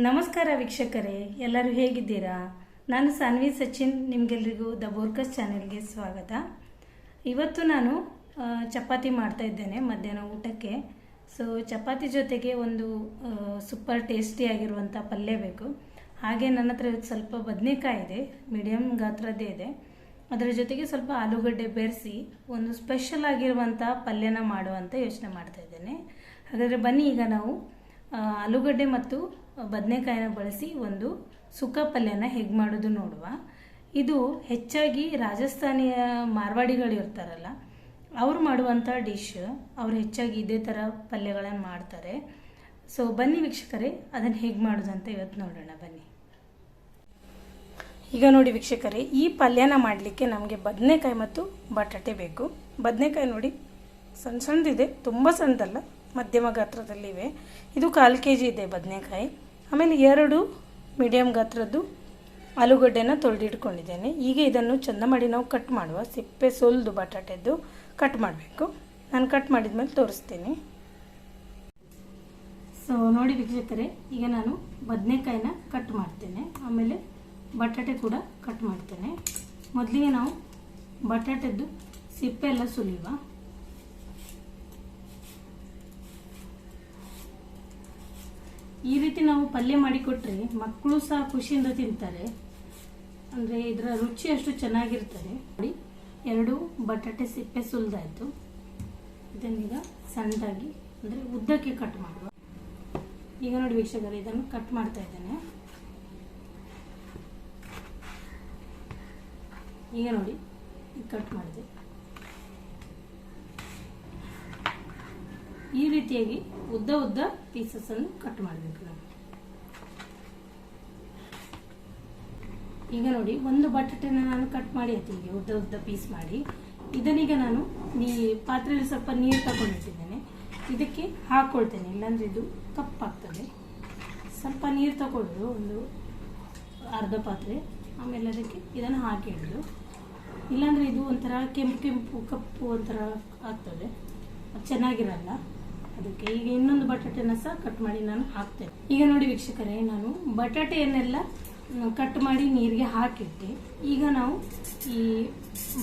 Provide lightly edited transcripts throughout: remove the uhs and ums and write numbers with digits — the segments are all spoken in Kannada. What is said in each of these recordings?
ನಮಸ್ಕಾರ ವೀಕ್ಷಕರೇ, ಎಲ್ಲರೂ ಹೇಗಿದ್ದೀರಾ? ನಾನು ಸಾನ್ವಿ ಸಚಿನ್, ನಿಮಗೆಲ್ಲರಿಗೂ ದ ಬೋರ್ಕಸ್ ಚಾನೆಲ್ಗೆ ಸ್ವಾಗತ. ಇವತ್ತು ನಾನು ಚಪಾತಿ ಮಾಡ್ತಾ ಇದ್ದೇನೆ ಮಧ್ಯಾಹ್ನ ಊಟಕ್ಕೆ. ಸೊ ಚಪಾತಿ ಜೊತೆಗೆ ಒಂದು ಸೂಪರ್ ಟೇಸ್ಟಿಯಾಗಿರುವಂಥ ಪಲ್ಯ ಬೇಕು. ಹಾಗೆ ನನ್ನ ಹತ್ರ ಸ್ವಲ್ಪ ಬದನೆಕಾಯಿ ಇದೆ, ಮೀಡಿಯಮ್ ಗಾತ್ರದ್ದೇ ಇದೆ. ಅದರ ಜೊತೆಗೆ ಸ್ವಲ್ಪ ಆಲೂಗಡ್ಡೆ ಬೆರೆಸಿ ಒಂದು ಸ್ಪೆಷಲ್ ಆಗಿರುವಂಥ ಪಲ್ಯನ ಮಾಡುವಂಥ ಯೋಚನೆ ಮಾಡ್ತಾ ಇದ್ದೇನೆ. ಹಾಗಾದರೆ ಬನ್ನಿ, ಈಗ ನಾವು ಆಲೂಗಡ್ಡೆ ಮತ್ತು ಬದನೆಕಾಯಿನ ಬಳಸಿ ಒಂದು ಸುಕ್ಕ ಪಲ್ಯನ ಹೇಗೆ ಮಾಡೋದು ನೋಡುವ. ಇದು ಹೆಚ್ಚಾಗಿ ರಾಜಸ್ಥಾನಿಯ ಮಾರ್ವಾಡಿಗಳು ಇರ್ತಾರಲ್ಲ, ಅವ್ರು ಮಾಡುವಂಥ ಡಿಶ್. ಅವ್ರು ಹೆಚ್ಚಾಗಿ ಇದೇ ಥರ ಪಲ್ಯಗಳನ್ನು ಮಾಡ್ತಾರೆ. ಸೊ ಬನ್ನಿ ವೀಕ್ಷಕರೇ, ಅದನ್ನು ಹೇಗೆ ಮಾಡೋದು ಅಂತ ಇವತ್ತು ನೋಡೋಣ ಬನ್ನಿ. ಈಗ ನೋಡಿ ವೀಕ್ಷಕರೇ, ಈ ಪಲ್ಯನ ಮಾಡಲಿಕ್ಕೆ ನಮಗೆ ಬದನೆಕಾಯಿ ಮತ್ತು ಬಟಾಟೆ ಬೇಕು. ಬದನೆಕಾಯಿ ನೋಡಿ ಸಣ್ಣ ಸಣ್ಣದಿದೆ, ತುಂಬ ಸಣ್ಣದಲ್ಲ, ಮಧ್ಯಮ ಗಾತ್ರದಲ್ಲಿವೆ. ಇದು 1/4 kg ಇದೆ ಬದನೆಕಾಯಿ. ಆಮೇಲೆ 2 ಮೀಡಿಯಮ್ ಗಾತ್ರದ್ದು ಆಲೂಗಡ್ಡೆನ ತೊಳೆದಿಟ್ಕೊಂಡಿದ್ದೇನೆ. ಈಗ ಇದನ್ನು ಚೆಂದ ಮಾಡಿ ನಾವು ಕಟ್ ಮಾಡುವ. ಸಿಪ್ಪೆ ಸುಲಿದು ಬಟಾಟೆದ್ದು ಕಟ್ ಮಾಡಬೇಕು. ನಾನು ಕಟ್ ಮಾಡಿದ ಮೇಲೆ ತೋರಿಸ್ತೀನಿ. ಸೊ ನೋಡಿ ವೀಕ್ಷಕರೇ, ಈಗ ನಾನು ಬದನೆಕಾಯಿನ ಕಟ್ ಮಾಡ್ತೇನೆ, ಆಮೇಲೆ ಬಟಾಟೆ ಕೂಡ ಕಟ್ ಮಾಡ್ತೇನೆ. ಮೊದಲಿಗೆ ನಾವು ಬಟಾಟೆದ್ದು ಸಿಪ್ಪೆ ಎಲ್ಲ ಸುಲಿಯುವ. ಈ ರೀತಿ ನಾವು ಪಲ್ಯ ಮಾಡಿಕೊಟ್ರೆ ಮಕ್ಕಳು ಸಹ ಖುಷಿಯಿಂದ ತಿಂತಾರೆ. ಅಂದರೆ ಇದರ ರುಚಿ ಅಷ್ಟು ಚೆನ್ನಾಗಿರ್ತದೆ. ನೋಡಿ, 2 ಬಟಾಟೆ ಸಿಪ್ಪೆ ಸುಲಿದಾಯಿತು. ಇದನ್ನೀಗ ಸಣ್ಣದಾಗಿ ಅಂದರೆ ಉದ್ದಕ್ಕೆ ಕಟ್ ಮಾಡುವ. ಈಗ ನೋಡಿ ವೀಕ್ಷಕರೇ, ಇದನ್ನು ಕಟ್ ಮಾಡ್ತಾ ಇದ್ದೇನೆ. ಈಗ ನೋಡಿ, ಕಟ್ ಮಾಡಿದೆ. ಈ ರೀತಿಯಾಗಿ ಉದ್ದ ಉದ್ದ ಪೀಸಸ್ ಅನ್ನು ಕಟ್ ಮಾಡಬೇಕು ನಾವು. ಈಗ ನೋಡಿ, ಒಂದು ಬಟಾಟೆನ ನಾನು ಕಟ್ ಮಾಡಿ ಆಯ್ತು, ಹೀಗೆ ಉದ್ದ ಉದ್ದ ಪೀಸ್ ಮಾಡಿ. ಇದನ್ನೀಗ ನಾನು ಪಾತ್ರೆಯಲ್ಲಿ ಸ್ವಲ್ಪ ನೀರು ತಗೊಂಡಿಟ್ಟಿದ್ದೇನೆ, ಇದಕ್ಕೆ ಹಾಕೊಳ್ತೇನೆ. ಇಲ್ಲಾಂದ್ರೆ ಇದು ಕಪ್ಪಾಗ್ತದೆ. ಸ್ವಲ್ಪ ನೀರು ತಗೊಳ್ಳೋದು, ಒಂದು ಅರ್ಧ ಪಾತ್ರೆ. ಆಮೇಲೆ ಅದಕ್ಕೆ ಇದನ್ನು ಹಾಕಿ ಇಡೋದು. ಇಲ್ಲಾಂದ್ರೆ ಇದು ಒಂಥರ ಕೆಂಪು ಕೆಂಪು ಕಪ್ಪು ಒಂಥರ ಆಗ್ತದೆ, ಅದು ಚೆನ್ನಾಗಿರಲ್ಲ. ಅದಕ್ಕೆ ಈಗ ಇನ್ನೊಂದು ಬಟಾಟೆನ ಸಹ ಕಟ್ ಮಾಡಿ ನಾನು ಹಾಕ್ತೇನೆ. ಈಗ ನೋಡಿ ವೀಕ್ಷಕರೇ, ನಾನು ಬಟಾಟೆಯನ್ನೆಲ್ಲ ಕಟ್ ಮಾಡಿ ನೀರಿಗೆ ಹಾಕಿಟ್ಟೆ. ಈಗ ನಾವು ಈ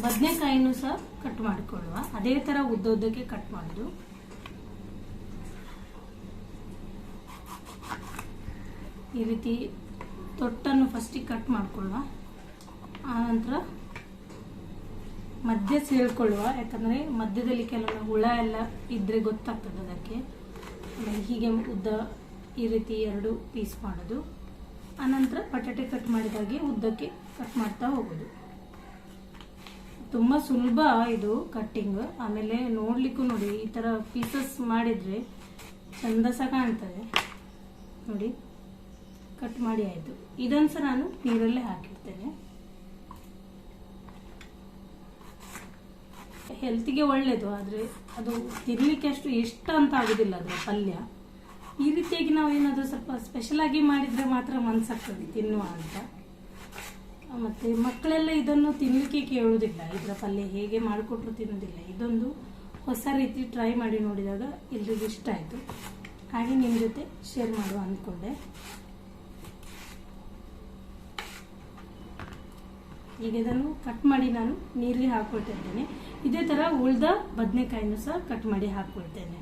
ಬದನೆಕಾಯಿನೂ ಸಹ ಕಟ್ ಮಾಡಿಕೊಳ್ಳುವ. ಅದೇ ಥರ ಉದ್ದಕ್ಕೆ ಕಟ್ ಮಾಡೋದು. ಈ ರೀತಿ ತೊಟ್ಟನ್ನು ಫಸ್ಟಿಗೆ ಕಟ್ ಮಾಡಿಕೊಳ್ಳುವ. ಆನಂತರ ಮಧ್ಯ ಸೇರಿಕೊಳ್ಳುವ, ಯಾಕಂದರೆ ಮಧ್ಯದಲ್ಲಿ ಕೆಲವು ಹುಳ ಎಲ್ಲ ಇದ್ದರೆ ಗೊತ್ತಾಗ್ತದೆ ಅದಕ್ಕೆ. ಆಮೇಲೆ ಹೀಗೆ ಉದ್ದ ಈ ರೀತಿ 2 ಪೀಸ್ ಮಾಡೋದು. ಆನಂತರ ಬಟಾಟೆ ಕಟ್ ಮಾಡಿದಾಗೆ ಉದ್ದಕ್ಕೆ ಕಟ್ ಮಾಡ್ತಾ ಹೋಗೋದು. ತುಂಬ ಸುಲಭ ಇದು ಕಟ್ಟಿಂಗ್. ಆಮೇಲೆ ನೋಡಲಿಕ್ಕೂ ನೋಡಿ, ಈ ಥರ ಪೀಸಸ್ ಮಾಡಿದರೆ ಚಂದ ಸಹ ಕಾಣ್ತದೆ. ನೋಡಿ, ಕಟ್ ಮಾಡಿ ಆಯಿತು. ಇದನ್ನು ಸಹ ನಾನು ನೀರಲ್ಲೇ ಹಾಕಿರ್ತೇನೆ. ಹೆಲ್ತಿಗೆ ಒಳ್ಳೆಯದು, ಆದರೆ ಅದು ತಿನ್ನಲಿಕ್ಕೆ ಅಷ್ಟು ಇಷ್ಟ ಅಂತ ಆಗೋದಿಲ್ಲ ಅದರ ಪಲ್ಯ. ಈ ರೀತಿಯಾಗಿ ನಾವು ಏನಾದರೂ ಸ್ವಲ್ಪ ಸ್ಪೆಷಲಾಗಿ ಮಾಡಿದರೆ ಮಾತ್ರ ಮನಸ್ಸಾಗ್ತದೆ ತಿನ್ನುವ ಅಂತ. ಮತ್ತು ಮಕ್ಕಳೆಲ್ಲ ಇದನ್ನು ತಿನ್ನಲಿಕ್ಕೆ ಕೇಳುವುದಿಲ್ಲ. ಇದರ ಪಲ್ಯ ಹೇಗೆ ಮಾಡಿಕೊಟ್ರು ತಿನ್ನೋದಿಲ್ಲ. ಇದೊಂದು ಹೊಸ ರೀತಿ ಟ್ರೈ ಮಾಡಿ ನೋಡಿದಾಗ ಎಲ್ರಿಗೂ ಇಷ್ಟ ಆಯಿತು. ಹಾಗೆ ನಿಮ್ಮ ಜೊತೆ ಶೇರ್ ಮಾಡುವ ಅಂದ್ಕೊಂಡೆ. ಈಗ ಇದನ್ನು ಕಟ್ ಮಾಡಿ ನಾನು ನೀರಿಗೆ ಹಾಕ್ಕೊಳ್ತಾ ಇದ್ದೇನೆ. ಇದೇ ಥರ ಉಳಿದ ಬದನೆಕಾಯಿನೂ ಸಹ ಕಟ್ ಮಾಡಿ ಹಾಕ್ಕೊಳ್ತೇನೆ.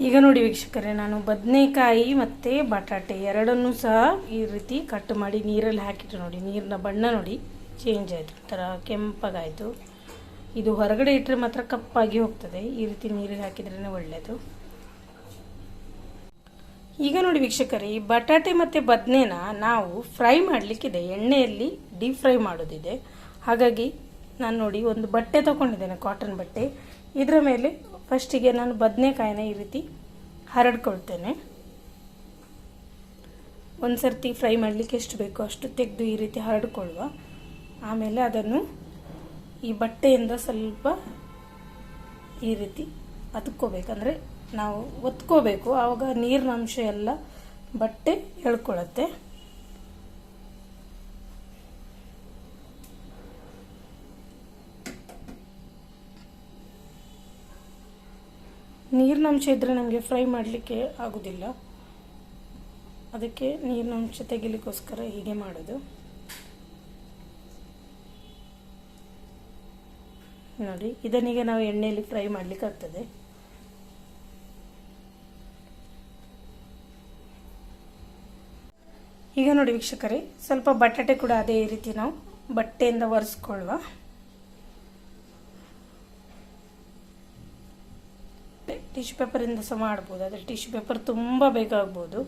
ಈಗ ನೋಡಿ ವೀಕ್ಷಕರೇ, ನಾನು ಬದನೆಕಾಯಿ ಮತ್ತು ಬಟಾಟೆ ಎರಡನ್ನೂ ಸಹ ಈ ರೀತಿ ಕಟ್ ಮಾಡಿ ನೀರಲ್ಲಿ ಹಾಕಿಟ್ಟು ನೋಡಿ, ನೀರಿನ ಬಣ್ಣ ನೋಡಿ ಚೇಂಜ್ ಆಯಿತು, ಒಂಥರ ಕೆಂಪಗಾಯಿತು. ಇದು ಹೊರಗಡೆ ಇಟ್ಟರೆ ಮಾತ್ರ ಕಪ್ಪಾಗಿ ಹೋಗ್ತದೆ. ಈ ರೀತಿ ನೀರಿಗೆ ಹಾಕಿದ್ರೇ ಒಳ್ಳೆಯದು. ಈಗ ನೋಡಿ ವೀಕ್ಷಕರೇ, ಈ ಬಟಾಟೆ ಮತ್ತು ಬದನೆನ ನಾವು ಫ್ರೈ ಮಾಡಲಿಕ್ಕಿದೆ, ಎಣ್ಣೆಯಲ್ಲಿ ಡೀಪ್ ಫ್ರೈ ಮಾಡೋದಿದೆ. ಹಾಗಾಗಿ ನಾನು ನೋಡಿ ಒಂದು ಬಟ್ಟೆ ತೊಗೊಂಡಿದ್ದೇನೆ, ಕಾಟನ್ ಬಟ್ಟೆ. ಇದರ ಮೇಲೆ ಫಸ್ಟಿಗೆ ನಾನು ಬದನೆಕಾಯಿನ ಈ ರೀತಿ ಹರಡ್ಕೊಳ್ತೇನೆ. ಒಂದು ಸರ್ತಿ ಫ್ರೈ ಮಾಡಲಿಕ್ಕೆ ಎಷ್ಟು ಬೇಕೋ ಅಷ್ಟು ತೆಗೆದು ಈ ರೀತಿ ಹರಡ್ಕೊಳ್ಳುವ. ಆಮೇಲೆ ಅದನ್ನು ಈ ಬಟ್ಟೆಯಿಂದ ಸ್ವಲ್ಪ ಈ ರೀತಿ ಅದ್ಕೋಬೇಕಂದ್ರೆ ನಾವು ಒತ್ಕೋಬೇಕು. ಆವಾಗ ನೀರಿನ ಅಂಶ ಎಲ್ಲ ಬಟ್ಟೆ ಎಳ್ಕೊಳ್ಳುತ್ತೆ. ನೀರಿನ ಅಂಶ ಇದ್ದರೆ ನಮಗೆ ಫ್ರೈ ಮಾಡಲಿಕ್ಕೆ ಆಗೋದಿಲ್ಲ. ಅದಕ್ಕೆ ನೀರಿನ ಅಂಶ ತೆಗಿಲಿಕ್ಕೋಸ್ಕರ ಹೀಗೆ ಮಾಡೋದು. ನೋಡಿ, ಇದನ್ನೀಗ ನಾವು ಎಣ್ಣೆಯಲ್ಲಿ ಫ್ರೈ ಮಾಡಲಿಕ್ಕೆ ಆಗ್ತದೆ. ಈಗ ನೋಡಿ ವೀಕ್ಷಕರೇ, ಸ್ವಲ್ಪ ಬಟಾಟೆ ಕೂಡ ಅದೇ ರೀತಿ ನಾವು ಬಟ್ಟೆಯಿಂದ ಒರೆಸ್ಕೊಳ್ಳುವ. ಟಿಶ್ಯೂ ಪೇಪರಿಂದ ಸಹ ಮಾಡ್ಬೋದು, ಆದರೆ ಟಿಶ್ಯೂ ಪೇಪರ್ ತುಂಬ ಬೇಕಾಗ್ಬೋದು.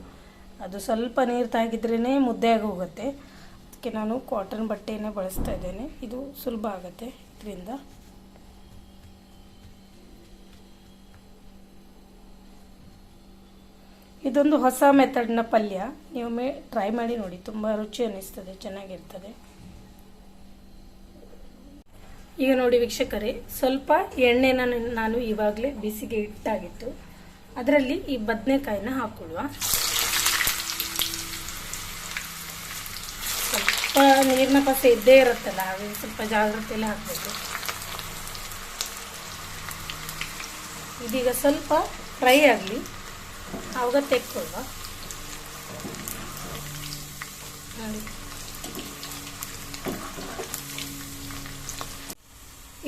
ಅದು ಸ್ವಲ್ಪ ನೀರು ತಾಗಿದ್ರೇ ಮುದ್ದೆ ಆಗಿ ಹೋಗುತ್ತೆ. ಅದಕ್ಕೆ ನಾನು ಕಾಟನ್ ಬಟ್ಟೆಯನ್ನೇ ಬಳಸ್ತಾ ಇದ್ದೇನೆ. ಇದು ಸುಲಭ ಆಗುತ್ತೆ ಇದರಿಂದ. ಇದೊಂದು ಹೊಸ ಮೆಥಡ್ನ ಪಲ್ಯ, ನೀವು ಟ್ರೈ ಮಾಡಿ ನೋಡಿ, ತುಂಬ ರುಚಿ ಅನ್ನಿಸ್ತದೆ, ಚೆನ್ನಾಗಿರ್ತದೆ. ಈಗ ನೋಡಿ ವೀಕ್ಷಕರೇ, ಸ್ವಲ್ಪ ಎಣ್ಣೆನ ನಾನು ಇವಾಗಲೇ ಬಿಸಿಗೆ ಇಟ್ಟಾಗಿತ್ತು. ಅದರಲ್ಲಿ ಈ ಬದನೆಕಾಯಿನ ಹಾಕೊಳ್ಳುವ. ಸ್ವಲ್ಪ ನೀರಿನ ಪಸೆ ಇದ್ದೇ ಇರುತ್ತಲ್ಲ, ಹಾಗೆ ಸ್ವಲ್ಪ ಜಾಗ್ರತೆಯಲ್ಲಿ ಹಾಕಬೇಕು. ಇದೀಗ ಸ್ವಲ್ಪ ಫ್ರೈ ಆಗಲಿ, ಆವಾಗ ತೆಕ್ಕೊಳ್ಳುವ. ನೋಡಿ,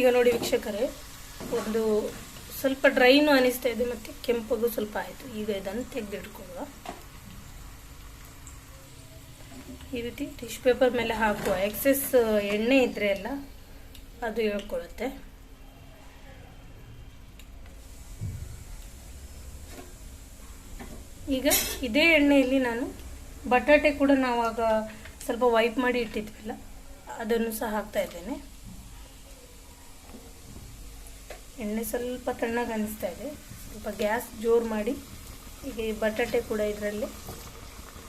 ಈಗ ನೋಡಿ ವೀಕ್ಷಕರೇ, ಒಂದು ಸ್ವಲ್ಪ ಡ್ರೈನು ಅನಿಸ್ತಾ ಇದೆ ಮತ್ತು ಕೆಂಪಗೂ ಸ್ವಲ್ಪ ಆಯಿತು. ಈಗ ಇದನ್ನು ತೆಗೆದಿಟ್ಕೊಳ್ಳುವ. ಈ ರೀತಿ ಟಿಶ್ಯೂ ಪೇಪರ್ ಮೇಲೆ ಹಾಕುವ. ಎಕ್ಸೆಸ್ ಎಣ್ಣೆ ಇದ್ರೆ ಎಲ್ಲ ಅದು ಹೇಳ್ಕೊಳ್ಳುತ್ತೆ. ಈಗ ಇದೇ ಎಣ್ಣೆಯಲ್ಲಿ ನಾನು ಬಟಾಟೆ ಕೂಡ ನಾವಾಗ ಸ್ವಲ್ಪ ವೈಪ್ ಮಾಡಿ ಇಟ್ಟಿದ್ವಲ್ಲ, ಅದನ್ನು ಸಹ ಹಾಕ್ತಾ ಇದ್ದೇನೆ. ಎಣ್ಣೆ ಸ್ವಲ್ಪ ತಣ್ಣಗೆ ಅನಿಸ್ತಾ ಇದೆ. ಸ್ವಲ್ಪ ಗ್ಯಾಸ್ ಜೋರು ಮಾಡಿ ಈಗ ಈ ಬಟಾಟೆ ಕೂಡ ಇದರಲ್ಲಿ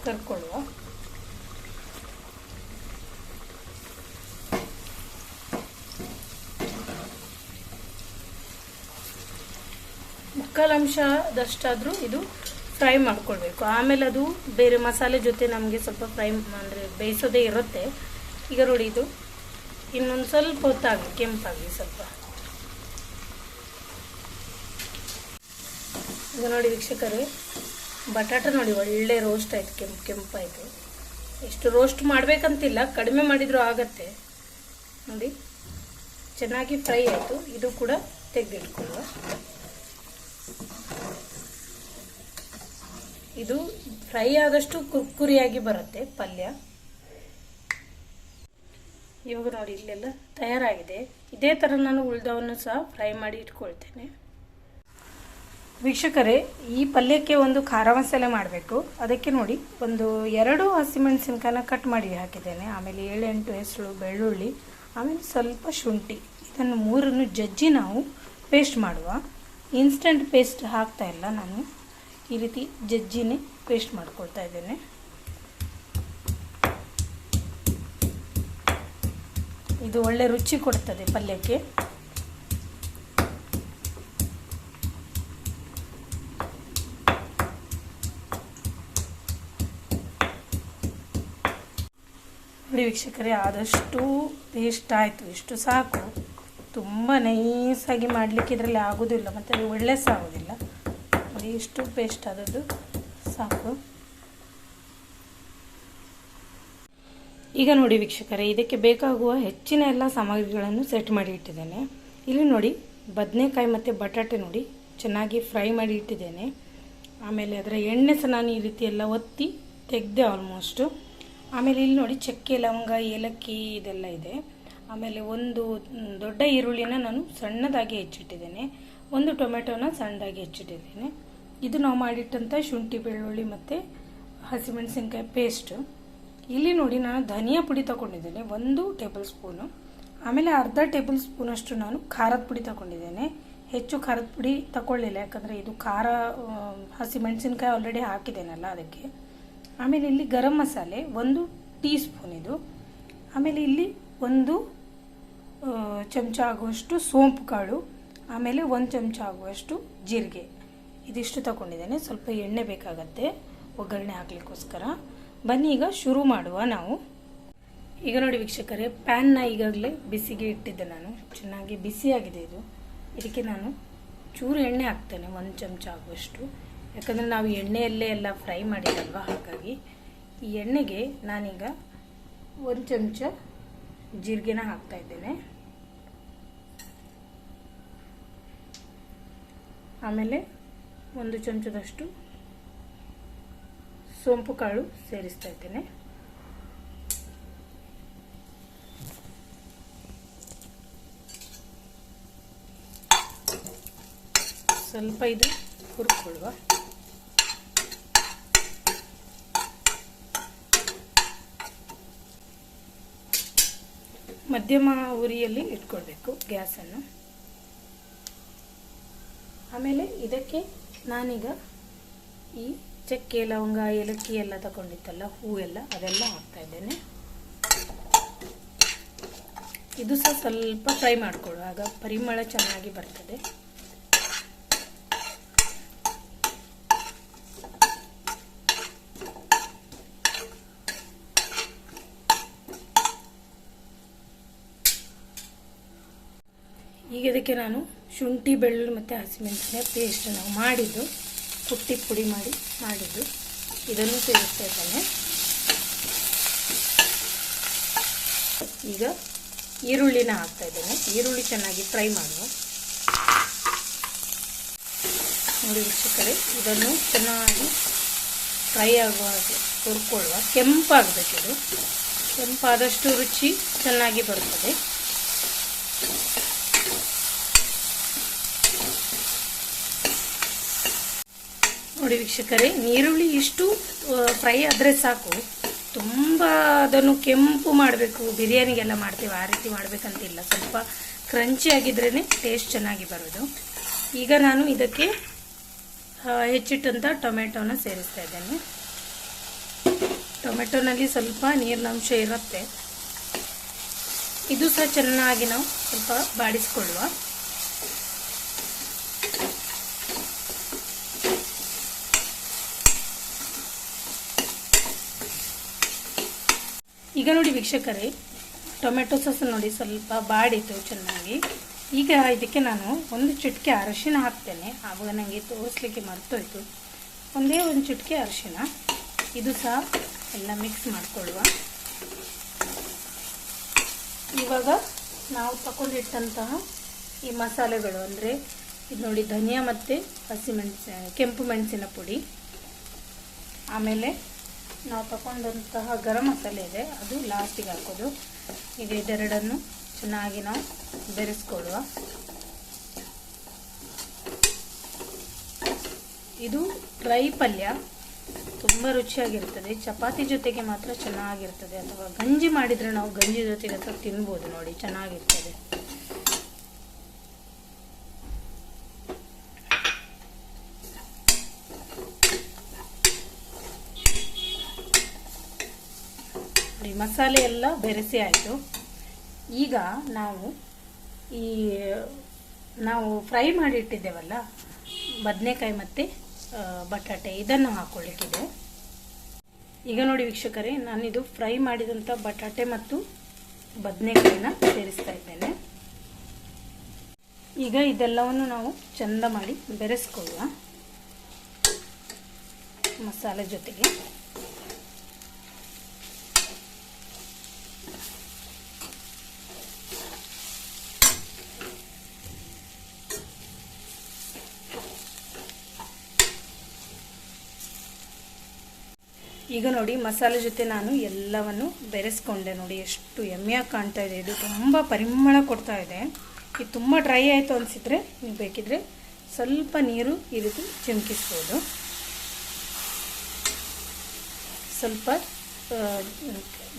ಕರ್ಕೊಳ್ಳುವ. ಮುಕ್ಕಾಲು ಅಂಶದಷ್ಟಾದರೂ ಇದು ಫ್ರೈ ಮಾಡ್ಕೊಳ್ಬೇಕು. ಆಮೇಲೆ ಅದು ಬೇರೆ ಮಸಾಲೆ ಜೊತೆ ನಮಗೆ ಸ್ವಲ್ಪ ಫ್ರೈ ಅಂದರೆ ಬೇಯಿಸೋದೇ ಇರುತ್ತೆ. ಈಗ ನೋಡಿ, ಇದು ಇನ್ನೊಂದು ಸ್ವಲ್ಪ ಹೊತ್ತಾಗಲಿ, ಕೆಂಪಾಗಲಿ ಸ್ವಲ್ಪ. ಈಗ ನೋಡಿ ವೀಕ್ಷಕರೇ, ಬಟಾಟ ನೋಡಿ ಒಳ್ಳೆ ರೋಸ್ಟ್ ಆಯಿತು, ಕೆಂಪಾಯಿತು. ಎಷ್ಟು ರೋಸ್ಟ್ ಮಾಡಬೇಕಂತಿಲ್ಲ, ಕಡಿಮೆ ಮಾಡಿದರೂ ಆಗತ್ತೆ. ನೋಡಿ, ಚೆನ್ನಾಗಿ ಫ್ರೈ ಆಯಿತು. ಇದು ಕೂಡ ತೆಗೆದಿಟ್ಕೊಳ್ಳುವ. ಇದು ಫ್ರೈ ಆದಷ್ಟು ಕುರ್ಕುರಿಯಾಗಿ ಬರುತ್ತೆ ಪಲ್ಯ. ಇವಾಗ ನೋಡಿ, ಇಲ್ಲೆಲ್ಲ ತಯಾರಾಗಿದೆ. ಇದೇ ಥರ ನಾನು ಉಳಿದವನ್ನು ಸಹ ಫ್ರೈ ಮಾಡಿ ಇಟ್ಕೊಳ್ತೇನೆ. ವೀಕ್ಷಕರೇ, ಈ ಪಲ್ಯಕ್ಕೆ ಒಂದು ಖಾರ ಮಸಾಲೆ ಮಾಡಬೇಕು. ಅದಕ್ಕೆ ನೋಡಿ, ಒಂದು 2 ಹಸಿಮೆಣಸಿನಕಾಯಿನ ಕಟ್ ಮಾಡಿ ಹಾಕಿದ್ದೇನೆ. ಆಮೇಲೆ 7-8 ಹೆಸರು ಬೆಳ್ಳುಳ್ಳಿ, ಆಮೇಲೆ ಸ್ವಲ್ಪ ಶುಂಠಿ. ಇದನ್ನು 3 ಜಜ್ಜಿ ನಾವು ಪೇಸ್ಟ್ ಮಾಡುವ. ಇನ್ಸ್ಟೆಂಟ್ ಪೇಸ್ಟ್ ಹಾಕ್ತಾ ಇಲ್ಲ ನಾನು, ಈ ರೀತಿ ಜಜ್ಜಿನೇ ಪೇಸ್ಟ್ ಮಾಡ್ಕೊಳ್ತಾ ಇದ್ದೇನೆ. ಇದು ಒಳ್ಳೆ ರುಚಿ ಕೊಡ್ತದೆ ಪಲ್ಯಕ್ಕೆ. ನೋಡಿ ವೀಕ್ಷಕರೇ, ಆದಷ್ಟು ಪೇಸ್ಟ್ ಆಯಿತು. ಇಷ್ಟು ಸಾಕು. ತುಂಬ ನೈಸಾಗಿ ಮಾಡಲಿಕ್ಕೆ ಇದರಲ್ಲಿ ಆಗೋದಿಲ್ಲ, ಮತ್ತು ಅದು ಒಳ್ಳೆ ಸಹ ಆಗೋದಿಲ್ಲ. ನೋಡಿ, ಇಷ್ಟು ಪೇಸ್ಟ್ ಆದದ್ದು ಸಾಕು. ಈಗ ನೋಡಿ ವೀಕ್ಷಕರೇ, ಇದಕ್ಕೆ ಬೇಕಾಗುವ ಹೆಚ್ಚಿನ ಎಲ್ಲ ಸಾಮಗ್ರಿಗಳನ್ನು ಸೆಟ್ ಮಾಡಿ ಇಟ್ಟಿದ್ದೇನೆ. ಇಲ್ಲಿ ನೋಡಿ, ಬದನೆಕಾಯಿ ಮತ್ತು ಬಟಾಟೆ ನೋಡಿ ಚೆನ್ನಾಗಿ ಫ್ರೈ ಮಾಡಿ ಇಟ್ಟಿದ್ದೇನೆ. ಆಮೇಲೆ ಅದರ ಎಣ್ಣೆ ಸಹ ನಾನು ಈ ರೀತಿ ಎಲ್ಲ ಒತ್ತಿ ತೆಗೆದೆ ಆಲ್ಮೋಸ್ಟು. ಆಮೇಲೆ ಇಲ್ಲಿ ನೋಡಿ, ಚಕ್ಕೆ, ಲವಂಗ, ಏಲಕ್ಕಿ ಇದೆಲ್ಲ ಇದೆ. ಆಮೇಲೆ ಒಂದು ದೊಡ್ಡ ಈರುಳ್ಳಿನ ನಾನು ಸಣ್ಣದಾಗಿ ಹೆಚ್ಚಿಟ್ಟಿದ್ದೇನೆ. ಒಂದು ಟೊಮೆಟೊನ ಸಣ್ಣದಾಗಿ ಹೆಚ್ಚಿಟ್ಟಿದ್ದೇನೆ. ಇದು ನಾವು ಮಾಡಿಟ್ಟಂಥ ಶುಂಠಿ, ಬೆಳ್ಳುಳ್ಳಿ ಮತ್ತು ಹಸಿಮೆಣಸಿನ್ಕಾಯಿ ಪೇಸ್ಟು. ಇಲ್ಲಿ ನೋಡಿ, ನಾನು ಧನಿಯಾ ಪುಡಿ ತಗೊಂಡಿದ್ದೇನೆ 1 ಟೇಬಲ್ ಸ್ಪೂನು. ಆಮೇಲೆ ಅರ್ಧ ಟೇಬಲ್ ಸ್ಪೂನಷ್ಟು ನಾನು ಖಾರದ ಪುಡಿ ತಗೊಂಡಿದ್ದೇನೆ. ಹೆಚ್ಚು ಖಾರದ ಪುಡಿ ತಗೊಳ್ಳಿಲ್ಲ, ಯಾಕಂದರೆ ಇದು ಖಾರ ಹಸಿಮೆಣಸಿನ್ಕಾಯಿ ಆಲ್ರೆಡಿ ಹಾಕಿದ್ದೇನಲ್ಲ ಅದಕ್ಕೆ. ಆಮೇಲೆ ಇಲ್ಲಿ ಗರಂ ಮಸಾಲೆ 1 ಟೀ ಸ್ಪೂನ್ ಇದು. ಆಮೇಲೆ ಇಲ್ಲಿ 1 ಚಮಚ ಆಗುವಷ್ಟು ಸೋಂಪು ಕಾಳು, ಆಮೇಲೆ 1 ಚಮಚ ಆಗುವಷ್ಟು ಜೀರಿಗೆ. ಇದಿಷ್ಟು ತಗೊಂಡಿದ್ದೇನೆ. ಸ್ವಲ್ಪ ಎಣ್ಣೆ ಬೇಕಾಗತ್ತೆ ಒಗ್ಗರಣೆ ಹಾಕಲಿಕ್ಕೋಸ್ಕರ. ಬನ್ನಿ ಈಗ ಶುರು ಮಾಡುವ ನಾವು. ಈಗ ನೋಡಿ ವೀಕ್ಷಕರೇ, ಪ್ಯಾನ್ನ ಈಗಾಗಲೇ ಬಿಸಿಗೆ ಇಟ್ಟಿದ್ದೆ ನಾನು. ಚೆನ್ನಾಗಿ ಬಿಸಿಯಾಗಿದೆ ಇದು. ಇದಕ್ಕೆ ನಾನು ಚೂರು ಎಣ್ಣೆ ಹಾಕ್ತೇನೆ, 1 ಚಮಚ ಆಗುವಷ್ಟು. ಯಾಕಂದರೆ ನಾವು ಎಣ್ಣೆಯಲ್ಲೇ ಎಲ್ಲ ಫ್ರೈ ಮಾಡಿರಲ್ವ, ಹಾಗಾಗಿ ಈ ಎಣ್ಣೆಗೆ ನಾನೀಗ 1 ಚಮಚ ಜೀರಿಗೆನ ಹಾಕ್ತಾ ಇದ್ದೇನೆ. ಆಮೇಲೆ 1 ಚಮಚದಷ್ಟು ಸೋಂಪು ಕಾಳು ಸೇರಿಸ್ತಾ ಇದ್ದೇನೆ. ಸ್ವಲ್ಪ ಇದು ಹುರ್ಕೊಳ್ಳುವ. ಮಧ್ಯಮ ಉರಿಯಲ್ಲಿ ಇಟ್ಕೊಳ್ಬೇಕು ಗ್ಯಾಸನ್ನು. ಆಮೇಲೆ ಇದಕ್ಕೆ ನಾನೀಗ ಈ ಚಕ್ಕೆ, ಲವಂಗ, ಏಲಕ್ಕಿ ಎಲ್ಲ ತಗೊಂಡಿತ್ತಲ್ಲ, ಹೂವೆಲ್ಲ ಅದೆಲ್ಲ ಹಾಕ್ತಾ ಇದ್ದೇನೆ. ಇದು ಸಹ ಸ್ವಲ್ಪ ಫ್ರೈ ಮಾಡಿಕೊಳ್ಳುವ, ಆಗ ಪರಿಮಳ ಚೆನ್ನಾಗಿ ಬರ್ತದೆ. ಈಗ ಇದಕ್ಕೆ ನಾನು ಶುಂಠಿ, ಬೆಳ್ಳುಳ್ಳಿ ಮತ್ತು ಹಸಿಮೆಣಸಿನ ಪೇಸ್ಟ್ ನಾವು ಮಾಡಿದ್ದು, ಕುಟ್ಟಿ ಪುಡಿ ಮಾಡಿದ್ದು ಇದನ್ನು ಸೇರಿಸ್ತಾ ಇದ್ದೇನೆ. ಈಗ ಈರುಳ್ಳಿನ ಹಾಕ್ತಾ ಇದ್ದೇನೆ. ಈರುಳ್ಳಿ ಚೆನ್ನಾಗಿ ಫ್ರೈ ಮಾಡುವ. ನೋಡಿ ವೀಕ್ಷಕರೇ, ಇದನ್ನು ಚೆನ್ನಾಗಿ ಫ್ರೈ ಆಗುವ ಹಾಗೆ ಹುರ್ಕೊಳ್ಳುವ. ಕೆಂಪಾಗಬೇಕಿದು. ಕೆಂಪಾದಷ್ಟು ರುಚಿ ಚೆನ್ನಾಗಿ ಬರುತ್ತದೆ. ನೋಡಿ ವೀಕ್ಷಕರೇ, ಈರುಳ್ಳಿ ಇಷ್ಟು ಫ್ರೈ ಆದರೆ ಸಾಕು. ತುಂಬ ಅದನ್ನು ಕೆಂಪು ಮಾಡಬೇಕು, ಬಿರಿಯಾನಿಗೆಲ್ಲ ಮಾಡ್ತೀವಿ ಆ ರೀತಿ ಮಾಡಬೇಕಂತಿಲ್ಲ. ಸ್ವಲ್ಪ ಕ್ರಂಚಿ ಆಗಿದ್ರೇ ಟೇಸ್ಟ್ ಚೆನ್ನಾಗಿ ಬರೋದು. ಈಗ ನಾನು ಇದಕ್ಕೆ ಹೆಚ್ಚಿಟ್ಟಂಥ ಟೊಮೆಟೊನ ಸೇರಿಸ್ತಾ ಇದ್ದೇನೆ. ಟೊಮೆಟೊನಲ್ಲಿ ಸ್ವಲ್ಪ ನೀರಿನಂಶ ಇರುತ್ತೆ. ಇದು ಸಹ ಚೆನ್ನಾಗಿ ನಾವು ಸ್ವಲ್ಪ ಬಾಡಿಸ್ಕೊಳ್ಳುವ. ಈಗ ನೋಡಿ ವೀಕ್ಷಕರೇ, ಟೊಮೆಟೊ ಸಾಸ್ ನೋಡಿ ಸ್ವಲ್ಪ ಬಾಡಿತು ಚೆನ್ನಾಗಿ. ಈಗ ಇದಕ್ಕೆ ನಾನು 1 ಚಿಟಿಕೆ ಅರಿಶಿನ ಹಾಕ್ತೇನೆ. ಆವಾಗ ನನಗೆ ತೋರಿಸ್ಲಿಕ್ಕೆ ಮರ್ತೋಯ್ತು. ಒಂದೇ 1 ಚಿಟಿಕೆ ಅರಿಶಿನ. ಇದು ಸಹ ಎಲ್ಲ ಮಿಕ್ಸ್ ಮಾಡಿಕೊಳ್ಳುವ. ಇವಾಗ ನಾವು ತಗೊಂಡಿಟ್ಟಂತಹ ಈ ಮಸಾಲೆಗಳು, ಅಂದರೆ ಇದು ನೋಡಿ ಧನಿಯಾ ಮತ್ತು ಕೆಂಪು ಮೆಣಸಿನ ಪುಡಿ, ಆಮೇಲೆ ನಾವು ತಗೊಂಡಂತಹ ಗರಂ ಮಸಾಲೆ ಇದೆ, ಅದು ಲಾಸ್ಟಿಗೆ ಹಾಕೋದು. ಈಗ ಇದೆರಡನ್ನು ಚೆನ್ನಾಗಿ ನಾವು ಬೆರೆಸ್ಕೊಳ್ಳುವ. ಇದು ಡ್ರೈ ಪಲ್ಯ, ತುಂಬ ರುಚಿಯಾಗಿರ್ತದೆ. ಚಪಾತಿ ಜೊತೆಗೆ ಮಾತ್ರ ಚೆನ್ನಾಗಿರ್ತದೆ, ಅಥವಾ ಗಂಜಿ ಮಾಡಿದರೆ ನಾವು ಗಂಜಿ ಜೊತೆಗೆ ಅಥವಾ ತಿನ್ಬೋದು. ನೋಡಿ ಚೆನ್ನಾಗಿರ್ತದೆ. ಮಸಾಲೆ ಎಲ್ಲ ಬೆರೆಸಿ ಆಯಿತು. ಈಗ ನಾವು ಫ್ರೈ ಮಾಡಿ ಇಟ್ಟಿದ್ದೇವಲ್ಲ ಬದನೆಕಾಯಿ ಮತ್ತು ಬಟಾಟೆ, ಇದನ್ನು ಹಾಕೊಳ್ಳಿಕ್ಕಿದೆ. ಈಗ ನೋಡಿ ವೀಕ್ಷಕರೇ, ನಾನಿದು ಫ್ರೈ ಮಾಡಿದಂಥ ಬಟಾಟೆ ಮತ್ತು ಬದನೆಕಾಯಿನ ಸೇರಿಸ್ತಾ ಇದ್ದೇನೆ. ಈಗ ಇದೆಲ್ಲವನ್ನು ನಾವು ಚಂದ ಮಾಡಿ ಬೆರೆಸ್ಕೊಳ್ಳುವ ಮಸಾಲೆ ಜೊತೆಗೆ. ಈಗ ನೋಡಿ ಮಸಾಲೆ ಜೊತೆ ನಾನು ಎಲ್ಲವನ್ನು ಬೆರೆಸ್ಕೊಂಡೆ. ನೋಡಿ ಎಷ್ಟು ಯಮ್ಮಿಯಾಗಿ ಕಾಣ್ತಾ ಇದೆ. ಇದು ತುಂಬ ಪರಿಮಳ ಕೊಡ್ತಾ ಇದೆ. ಇದು ತುಂಬ ಡ್ರೈ ಆಯಿತು ಅನಿಸಿದರೆ ನೀವು ಬೇಕಿದ್ರೆ ಸ್ವಲ್ಪ ನೀರು ಈ ರೀತಿ ಚಿಮುಕಿಸ್ಬೋದು. ಸ್ವಲ್ಪ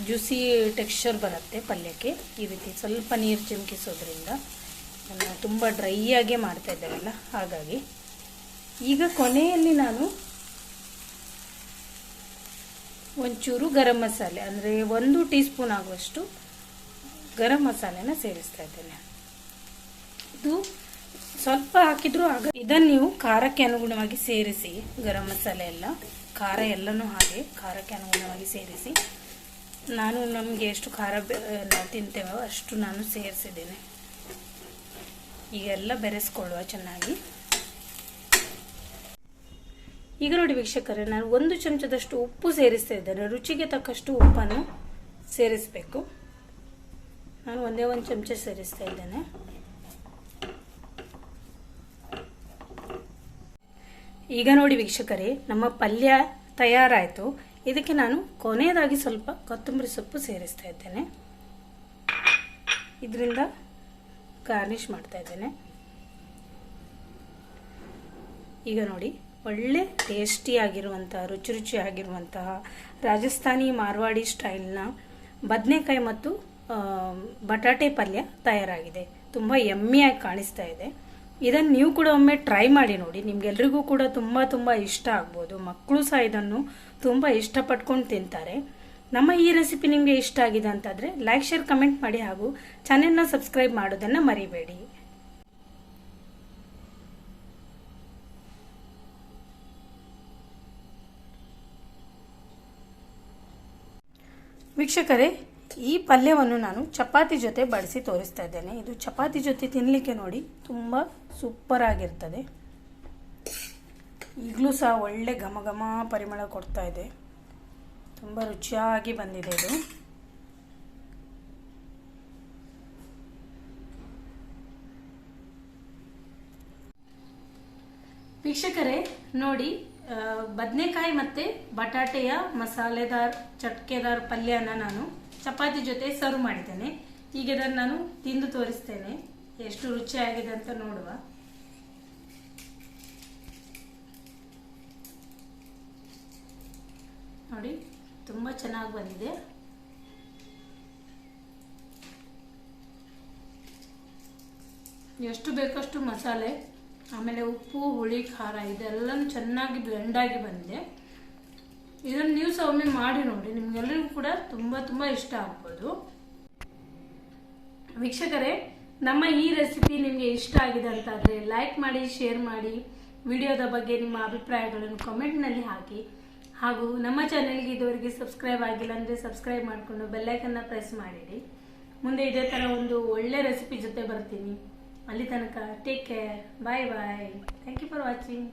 ಜ್ಯೂಸಿ ಟೆಕ್ಸ್ಚರ್ ಬರುತ್ತೆ ಪಲ್ಯಕ್ಕೆ. ಈ ರೀತಿ ಸ್ವಲ್ಪ ನೀರು ಚಿಮುಕಿಸೋದ್ರಿಂದ ತುಂಬ ಡ್ರೈ ಆಗೇ ಮಾಡ್ತಾ ಇದ್ದೇವಲ್ಲ, ಹಾಗಾಗಿ. ಈಗ ಕೊನೆಯಲ್ಲಿ ನಾನು ಒಂಚೂರು ಗರಂ ಮಸಾಲೆ, ಅಂದರೆ 1 ಟೀ ಸ್ಪೂನ್ ಆಗುವಷ್ಟು ಗರಂ ಮಸಾಲೆನ ಸೇರಿಸ್ತಾ ಇದ್ದೇನೆ. ಇದು ಸ್ವಲ್ಪ ಹಾಕಿದ್ರೂ ಆಗ. ಇದನ್ನು ನೀವು ಖಾರಕ್ಕೆ ಅನುಗುಣವಾಗಿ ಸೇರಿಸಿ. ಗರಂ ಮಸಾಲೆ ಎಲ್ಲ, ಖಾರ ಎಲ್ಲನೂ ಹಾಗೆ ಖಾರಕ್ಕೆ ಅನುಗುಣವಾಗಿ ಸೇರಿಸಿ. ನಾನು ನಮಗೆ ಎಷ್ಟು ಖಾರ ನಾವು ತಿಂತೇವೋ ಅಷ್ಟು ನಾನು ಸೇರಿಸಿದ್ದೇನೆ. ಈಗ ಎಲ್ಲ ಬೆರೆಸ್ಕೊಳ್ಳುವ ಚೆನ್ನಾಗಿ. ಈಗ ನೋಡಿ ವೀಕ್ಷಕರೇ, ನಾನು 1 ಚಮಚದಷ್ಟು ಉಪ್ಪು ಸೇರಿಸ್ತಾ ಇದ್ದೇನೆ. ರುಚಿಗೆ ತಕ್ಕಷ್ಟು ಉಪ್ಪನ್ನು ಸೇರಿಸಬೇಕು. ನಾನು ಒಂದೇ 1 ಚಮಚ ಸೇರಿಸ್ತಾ ಇದ್ದೇನೆ. ಈಗ ನೋಡಿ ವೀಕ್ಷಕರೇ, ನಮ್ಮ ಪಲ್ಯ ತಯಾರಾಯಿತು. ಇದಕ್ಕೆ ನಾನು ಕೊನೆಯದಾಗಿ ಸ್ವಲ್ಪ ಕೊತ್ತಂಬರಿ ಸೊಪ್ಪು ಸೇರಿಸ್ತಾ ಇದ್ದೇನೆ. ಇದರಿಂದ ಗಾರ್ನಿಷ್ ಮಾಡ್ತಾ ಇದ್ದೇನೆ. ಈಗ ನೋಡಿ, ಒಳ್ಳೆ ಟೇಸ್ಟಿಯಾಗಿರುವಂತಹ ರುಚಿಯಾಗಿರುವಂತಹ ರಾಜಸ್ಥಾನಿ ಮಾರ್ವಾಡಿ ಸ್ಟೈಲ್ನ ಬದನೆಕಾಯಿ ಮತ್ತು ಬಟಾಟೆ ಪಲ್ಯ ತಯಾರಾಗಿದೆ. ತುಂಬ ಯಮ್ಮಿಯಾಗಿ ಕಾಣಿಸ್ತಾ ಇದೆ. ಇದನ್ನು ನೀವು ಕೂಡ ಒಮ್ಮೆ ಟ್ರೈ ಮಾಡಿ ನೋಡಿ. ನಿಮ್ಗೆಲ್ರಿಗೂ ಕೂಡ ತುಂಬ ಇಷ್ಟ ಆಗ್ಬೋದು. ಮಕ್ಕಳು ಸಹ ಇದನ್ನು ತುಂಬ ಇಷ್ಟಪಟ್ಕೊಂಡು ತಿಂತಾರೆ. ನಮ್ಮ ಈ ರೆಸಿಪಿ ನಿಮಗೆ ಇಷ್ಟ ಆಗಿದೆ ಅಂತಾದರೆ ಲೈಕ್, ಶೇರ್, ಕಮೆಂಟ್ ಮಾಡಿ ಹಾಗೂ ಚಾನೆಲ್ನ ಸಬ್ಸ್ಕ್ರೈಬ್ ಮಾಡೋದನ್ನು ಮರಿಬೇಡಿ. ವೀಕ್ಷಕರೇ, ಈ ಪಲ್ಯವನ್ನು ನಾನು ಚಪಾತಿ ಜೊತೆ ಬಡಿಸಿ ತೋರಿಸ್ತಾ ಇದ್ದೇನೆ. ಇದು ಚಪಾತಿ ಜೊತೆ ತಿನ್ನಲಿಕ್ಕೆ ನೋಡಿ ತುಂಬ ಸೂಪರ್ ಆಗಿರ್ತದೆ. ಈಗಲೂ ಸಹ ಒಳ್ಳೆ ಘಮ ಘಮ ಪರಿಮಳ ಕೊಡ್ತಾ ಇದೆ. ತುಂಬ ರುಚಿಯಾಗಿ ಬಂದಿದೆ ಇದು. ವೀಕ್ಷಕರೇ ನೋಡಿ, ಬದನೆಕಾಯಿ ಮತ್ತು ಬಟಾಟೆಯ ಮಸಾಲೆದಾರ್ ಚಟ್ಕೆದಾರ್ ಪಲ್ಯನ ನಾನು ಚಪಾತಿ ಜೊತೆ ಸರ್ವ್ ಮಾಡಿದ್ದೇನೆ. ಈಗ ಇದನ್ನು ನಾನು ತಿಂದು ತೋರಿಸ್ತೇನೆ ಎಷ್ಟು ರುಚಿಯಾಗಿದೆ ಅಂತ ನೋಡುವ. ನೋಡಿ, ತುಂಬ ಚೆನ್ನಾಗಿ ಬಂದಿದೆ. ಎಷ್ಟು ಬೇಕಷ್ಟು ಮಸಾಲೆ, ಆಮೇಲೆ ಉಪ್ಪು, ಹುಳಿ, ಖಾರ ಇದೆಲ್ಲ ಚೆನ್ನಾಗಿ ಬ್ಲೆಂಡ್ ಆಗಿ ಬಂದಿದೆ. ಇದನ್ನು ನೀವು ಸಹ ಒಮ್ಮೆ ಮಾಡಿ ನೋಡಿ. ನಿಮ್ಗೆಲ್ಲರಿಗೂ ಕೂಡ ತುಂಬ ಇಷ್ಟ ಆಗ್ಬೋದು. ವೀಕ್ಷಕರೇ, ನಮ್ಮ ಈ ರೆಸಿಪಿ ನಿಮಗೆ ಇಷ್ಟ ಆಗಿದೆ ಅಂತಾದರೆ ಲೈಕ್ ಮಾಡಿ, ಶೇರ್ ಮಾಡಿ. ವಿಡಿಯೋದ ಬಗ್ಗೆ ನಿಮ್ಮ ಅಭಿಪ್ರಾಯಗಳನ್ನು ಕಾಮೆಂಟ್ನಲ್ಲಿ ಹಾಕಿ. ಹಾಗೂ ನಮ್ಮ ಚಾನೆಲ್ಗೆ ಇದುವರೆಗೆ ಸಬ್ಸ್ಕ್ರೈಬ್ ಆಗಿಲ್ಲ ಅಂದರೆ ಸಬ್ಸ್ಕ್ರೈಬ್ ಮಾಡಿಕೊಂಡು ಬೆಲ್ಲೈಕನ್ನ ಪ್ರೆಸ್ ಮಾಡಿಡಿ. ಮುಂದೆ ಇದೇ ಥರ ಒಂದು ಒಳ್ಳೆ ರೆಸಿಪಿ ಜೊತೆ ಬರ್ತೀನಿ. ಅಲ್ಲಿ ತನಕ take care, bye bye. Thank you for watching.